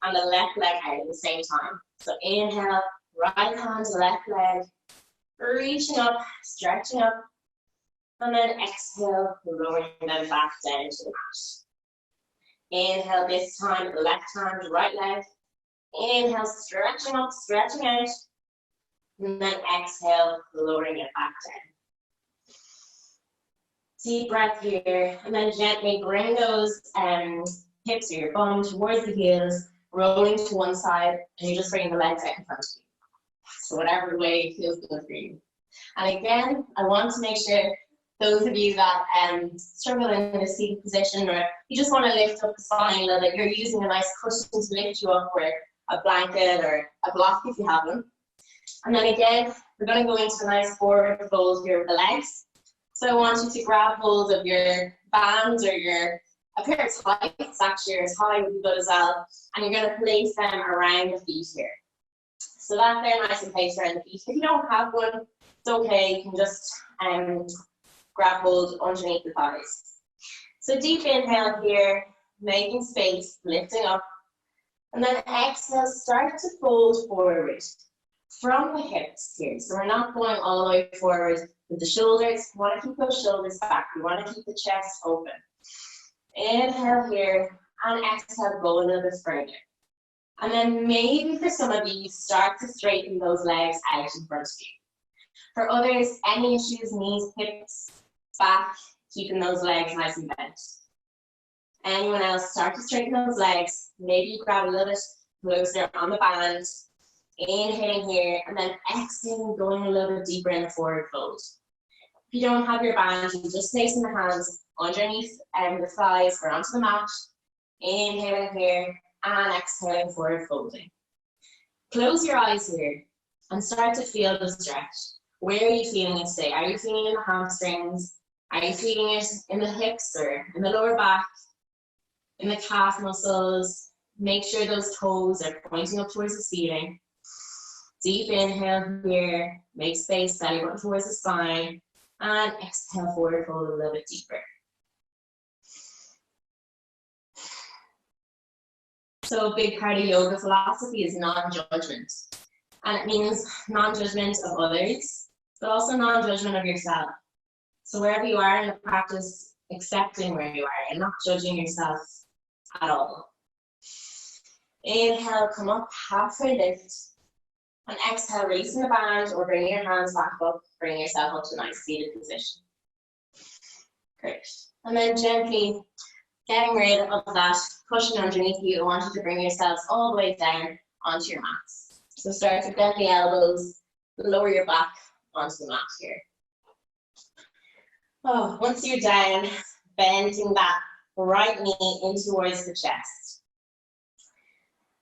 and the left leg out at the same time. So inhale, right hand, left leg, reaching up, stretching up, and then exhale, lowering them back down to the mat. Inhale this time, left hand, right leg. Inhale, stretching up, stretching out, and then exhale, lowering it back down. Deep breath here, and then gently bring those hips or your bum towards the heels, rolling to one side, and you're just bringing the legs out in front of you. So whatever way feels good for you. And again, I want to make sure those of you that struggle in a seated position, or you just want to lift up the spine a little bit, you're using a nice cushion to lift you up, or a blanket or a block if you have them. And then again, we're going to go into a nice forward fold here with the legs. So I want you to grab hold of your bands or your appearance height, actually as high would be good as well, and you're going to place them around the feet here. So that they're nice and placed around the feet. If you don't have one, it's okay, you can just grab hold underneath the thighs. So deep inhale here, making space, lifting up, and then exhale, start to fold forward from the hips here. So we're not going all the way forward with the shoulders. We want to keep those shoulders back. We want to keep the chest open. Inhale here, and exhale, go a little bit further. And then maybe for some of you, start to straighten those legs out in front of you. For others, any issues, knees, hips, back, keeping those legs nice and bent. Anyone else, start to straighten those legs. Maybe you grab a little bit closer on the band. Inhaling here, and then exhaling, going a little bit deeper in the forward fold. If you don't have your band, you just placing the hands underneath the thighs or onto the mat. Inhaling here, and exhaling, forward folding. Close your eyes here, and start to feel the stretch. Where are you feeling it today? Are you feeling it in the hamstrings? Are you feeling it in the hips or in the lower back? In the calf muscles? Make sure those toes are pointing up towards the ceiling. Deep inhale here, make space, belly button towards the spine, and exhale, forward fold a little bit deeper. So a big part of yoga philosophy is non-judgment. And it means non-judgment of others, but also non-judgment of yourself. So wherever you are in the practice, accepting where you are and not judging yourself at all. Inhale, come up, halfway lift. And exhale, releasing the band or bringing your hands back up, bring yourself up to a nice seated position. Great. And then gently getting rid of that cushion underneath you. I want you to bring yourselves all the way down onto your mats. So start to bend the elbows, lower your back onto the mat here. Oh, once you're down, bending that right knee in towards the chest.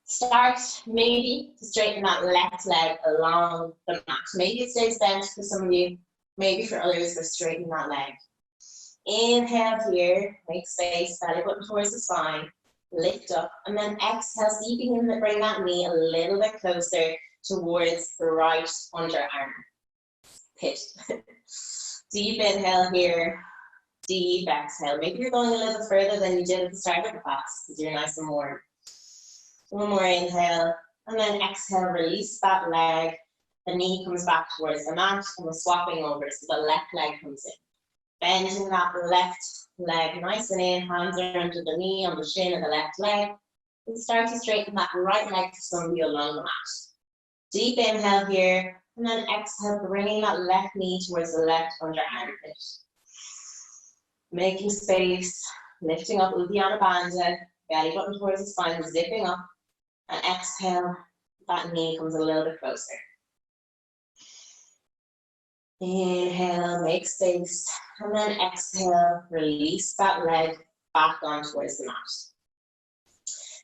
Start maybe to straighten that left leg along the mat. Maybe it stays bent for some of you, maybe for others, for straightening that leg. Inhale here, make space, belly button towards the spine, lift up, and then exhale, see if you can bring that knee a little bit closer towards the right underarm pit. Deep inhale here, deep exhale. Maybe you're going a little further than you did at the start of the class because you're nice and warm. One more inhale, and then exhale, release that leg. The knee comes back towards the mat, and we're swapping over, so the left leg comes in. Bending that left leg nice and in, hands are under the knee, on the shin of the left leg. And start to straighten that right leg for some of you along the mat. Deep inhale here, and then exhale, bringing that left knee towards the left underarm pit. Making space, lifting up Uddiyana Bandha, belly button towards the spine, zipping up. And exhale, that knee comes a little bit closer. Inhale, make space, and then exhale, release that leg back on towards the mat.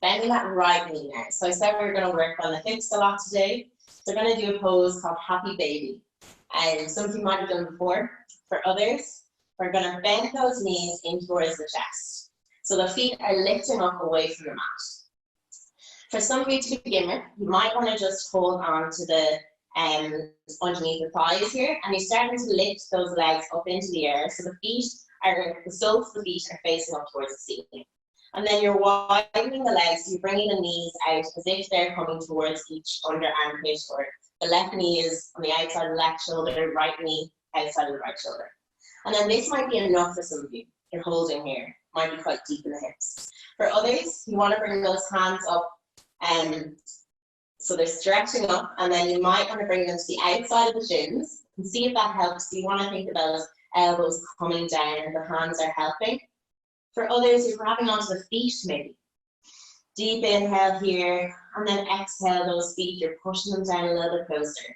Bending that right knee now. So I said we were going to work on the hips a lot today. So we're going to do a pose called Happy Baby. And some of you might have done before. For others, we're going to bend those knees in towards the chest. So the feet are lifting up away from the mat. For some of you to begin with, you might want to just hold on to the underneath the thighs here, and you're starting to lift those legs up into the air. So the feet the soles of the feet are facing up towards the ceiling. And then you're widening the legs, so you're bringing the knees out as if they're coming towards each under armpit, or the left knee is on the outside of the left shoulder, right knee outside of the right shoulder. And then this might be enough for some of you. You're holding here, might be quite deep in the hips. For others, you want to bring those hands up, so they're stretching up, and then you might want to bring them to the outside of the shins and see if that helps. You want to think of those elbows coming down and the hands are helping. For others, you're grabbing onto the feet maybe. Deep inhale here, and then exhale those feet. You're pushing them down a little bit closer.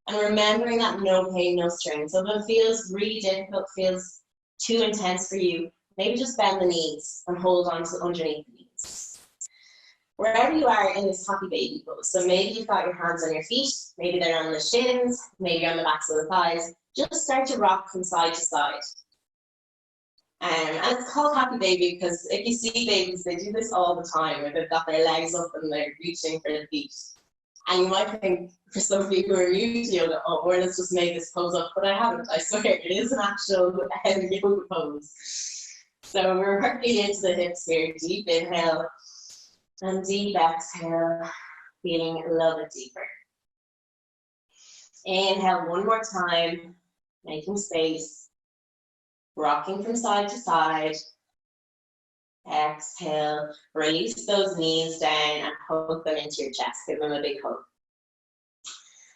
And remembering that no pain, no strain. So if it feels really difficult, feels too intense for you, maybe just bend the knees and hold on to underneath the knees. Wherever you are in this happy baby pose, so maybe you've got your hands on your feet, maybe they're on the shins, maybe on the backs of the thighs, just start to rock from side to side. And it's called happy baby because if you see babies, they do this all the time, where they've got their legs up and they're reaching for the feet. And you might think, for some of you who are new to yoga, oh, or let's just make this pose up, but I haven't, I swear, it is an actual yoga pose. So we're working into the hips here, deep inhale, and deep exhale, feeling a little bit deeper. Inhale one more time, making space. Rocking from side to side. Exhale, release those knees down and hug them into your chest. Give them a big hug.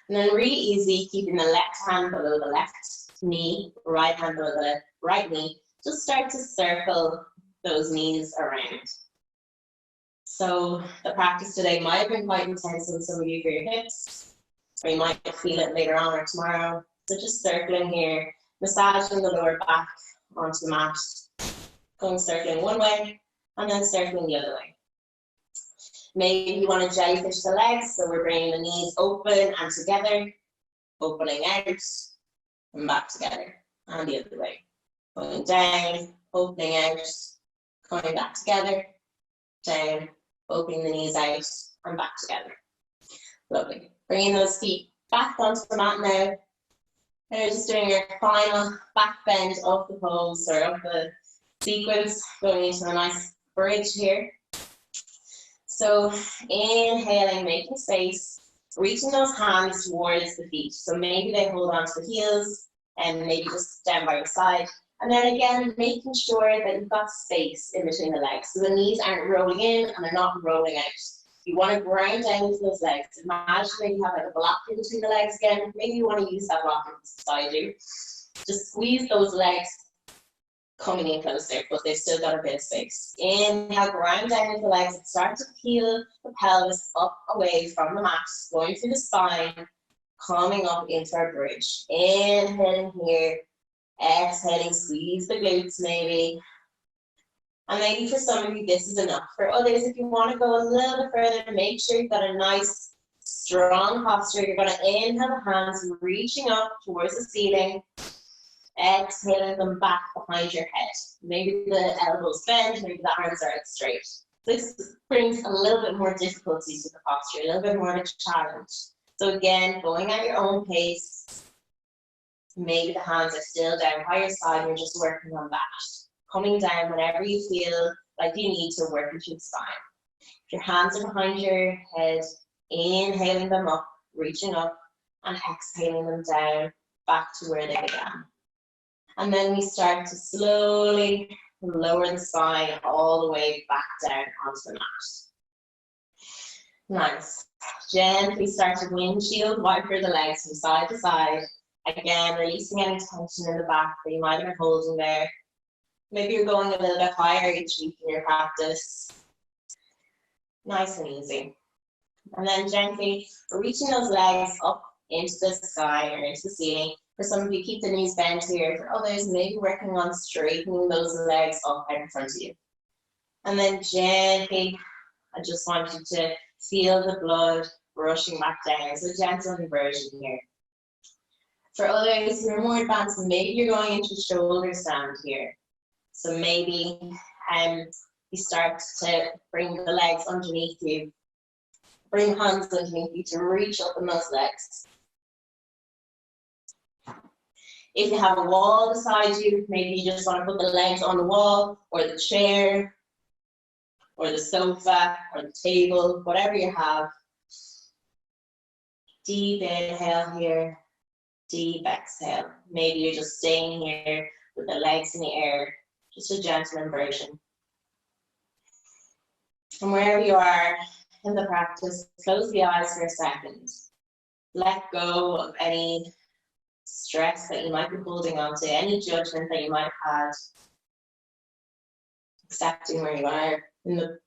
And then really easy, keeping the left hand below the left knee, right hand below the right knee. Just start to circle those knees around. So the practice today might have been quite intense in some of you for your hips, or you might feel it later on or tomorrow. So just circling here, massaging the lower back onto the mat, going circling one way and then circling the other way. Maybe you want to jellyfish the legs, so we're bringing the knees open and together, opening out and back together, and the other way. Going down, opening out, coming back together, down, opening the knees out and back together. Lovely. Bringing those feet back onto the mat now. And you're just doing your final back bend of the pose, or of the sequence, going into a nice bridge here. So inhaling, making space, reaching those hands towards the feet. So maybe they hold on to the heels and maybe just down by your side. And then again, making sure that you've got space in between the legs. So the knees aren't rolling in and they're not rolling out. You want to ground down into those legs. Imagine that you have like a block in between the legs again. Maybe you want to use that block beside you. Just squeeze those legs coming in closer, but they've still got a bit of space. Inhale, ground down into the legs and start to peel the pelvis up away from the mat, going through the spine, coming up into our bridge. Inhaling here, exhaling, squeeze the glutes maybe. And maybe for some of you, this is enough. For others, if you want to go a little bit further, make sure you've got a nice, strong posture. You're going to inhale the hands, reaching up towards the ceiling. Exhaling them back behind your head. Maybe the elbows bend, maybe the arms are out straight. This brings a little bit more difficulty to the posture, a little bit more of a challenge. So again, going at your own pace. Maybe the hands are still down by your side, you're just working on that. Coming down whenever you feel like you need to work into the spine. If your hands are behind your head, inhaling them up, reaching up, and exhaling them down back to where they began. And then we start to slowly lower the spine all the way back down onto the mat. Nice. Gently start to windshield wiper the legs from side to side. Again, releasing any tension in the back that you might have been holding there. Maybe you're going a little bit higher each week in your practice. Nice and easy. And then gently reaching those legs up into the sky or into the ceiling. For some of you, keep the knees bent here. For others, maybe working on straightening those legs up out in front of you. And then gently, I just want you to feel the blood rushing back down. So gentle inversion here. For others who are more advanced, maybe you're going into shoulder stand here. So maybe you start to bring the legs underneath you. Bring hands underneath you to reach up in those legs. If you have a wall beside you, maybe you just want to put the legs on the wall or the chair or the sofa or the table, whatever you have. Deep inhale here, deep exhale. Maybe you're just staying here with the legs in the air, just a gentle inversion. And wherever you are in the practice, close the eyes for a second. Let go of any stress that you might be holding on to, any judgment that you might have had, accepting where you are in the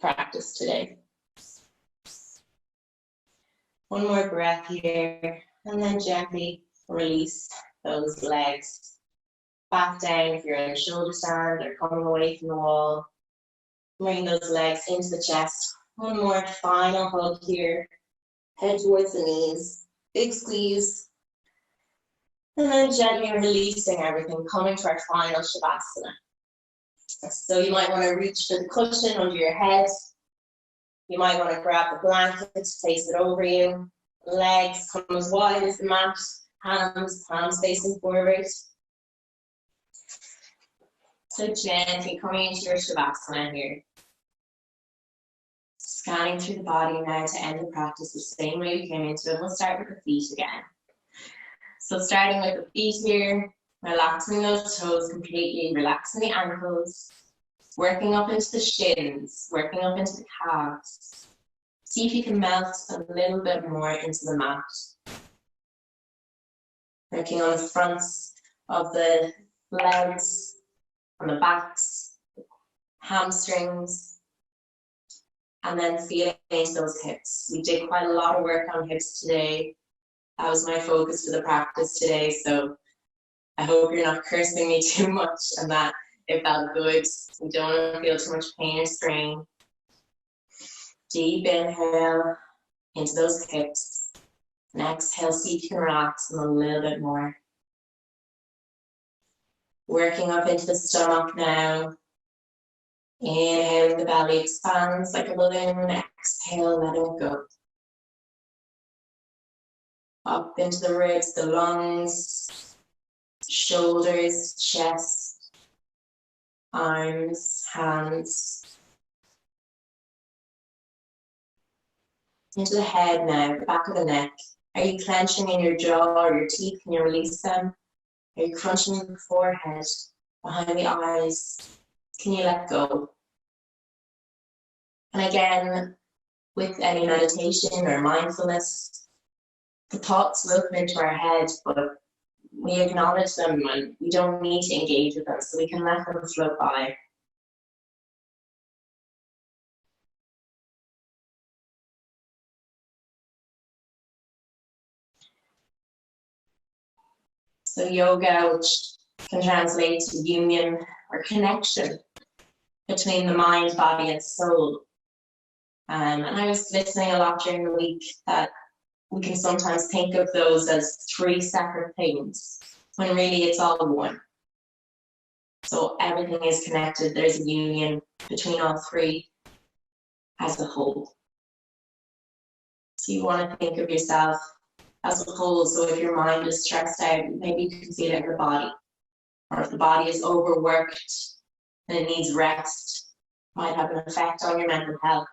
practice today. One more breath here, and then gently release those legs back down if you're in a shoulder stand or coming away from the wall. Bring those legs into the chest. One more final hug here, head towards the knees, big squeeze. And then gently releasing everything, coming to our final Shavasana. So you might want to reach for the cushion under your head. You might want to grab the blanket, place it over you. Legs come as wide as the mat, palms facing forward. So gently coming into your Shavasana here. Scanning through the body now to end the practice the same way we came into it. We'll start with the feet again. So starting with the feet here, relaxing those toes completely, relaxing the ankles, working up into the shins, working up into the calves. See if you can melt a little bit more into the mat. Working on the fronts of the legs, on the backs, hamstrings, and then feeling into those hips. We did quite a lot of work on hips today. That was my focus for the practice today, so I hope you're not cursing me too much and that it felt good. We don't want to feel too much pain or strain. Deep inhale into those hips. And exhale, see if you can relax them a little bit more. Working up into the stomach now. Inhaling, the belly expands like a balloon. Exhale, letting it go. Up into the ribs, the lungs, shoulders, chest, arms, hands. Into the head now, the back of the neck. Are you clenching in your jaw or your teeth? Can you release them? Are you crunching in the forehead, behind the eyes? Can you let go? And again, with any meditation or mindfulness, the thoughts will come into our head, but we acknowledge them and we don't need to engage with them, so we can let them float by. So yoga, which can translate to union or connection between the mind, body, and soul. And I was listening a lot during the week that we can sometimes think of those as three separate things, when really it's all one. So everything is connected. There's a union between all three as a whole. So you want to think of yourself as a whole. So if your mind is stressed out, maybe you can feel it in the body. Or if the body is overworked and it needs rest, it might have an effect on your mental health.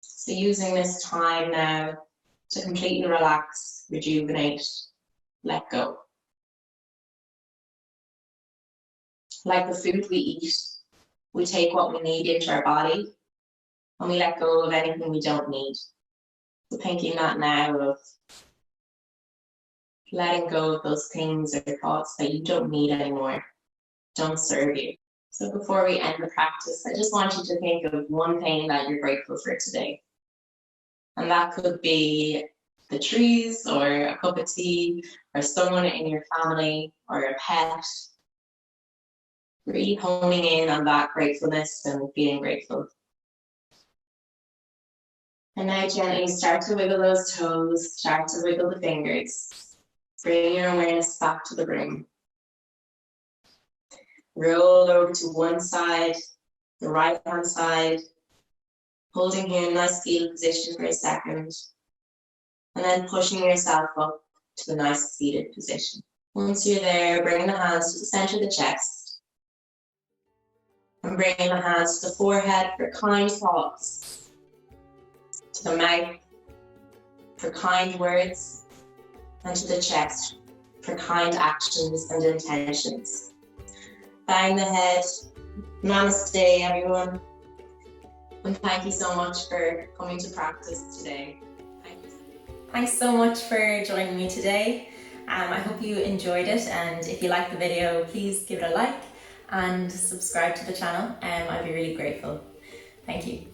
So using this time now to completely relax, rejuvenate, let go. Like the food we eat, we take what we need into our body and we let go of anything we don't need. So thinking that now of letting go of those things or thoughts that you don't need anymore, don't serve you. So before we end the practice, I just want you to think of one thing that you're grateful for today. And that could be the trees, or a cup of tea, or someone in your family, or a pet. Really honing in on that gratefulness and feeling grateful. And now gently start to wiggle those toes, start to wiggle the fingers. Bring your awareness back to the room. Roll over to one side, the right hand side, holding here in a nice fetal position for a second. And then pushing yourself up to a nice seated position. Once you're there, bring the hands to the center of the chest and bringing the hands to the forehead for kind thoughts, to the mouth for kind words, and to the chest for kind actions and intentions. Bowing the head. Namaste, everyone. And thank you so much for coming to practice today. Thanks so much for joining me today. I hope you enjoyed it, and if you liked the video, please give it a like and subscribe to the channel. I'd be really grateful. Thank you.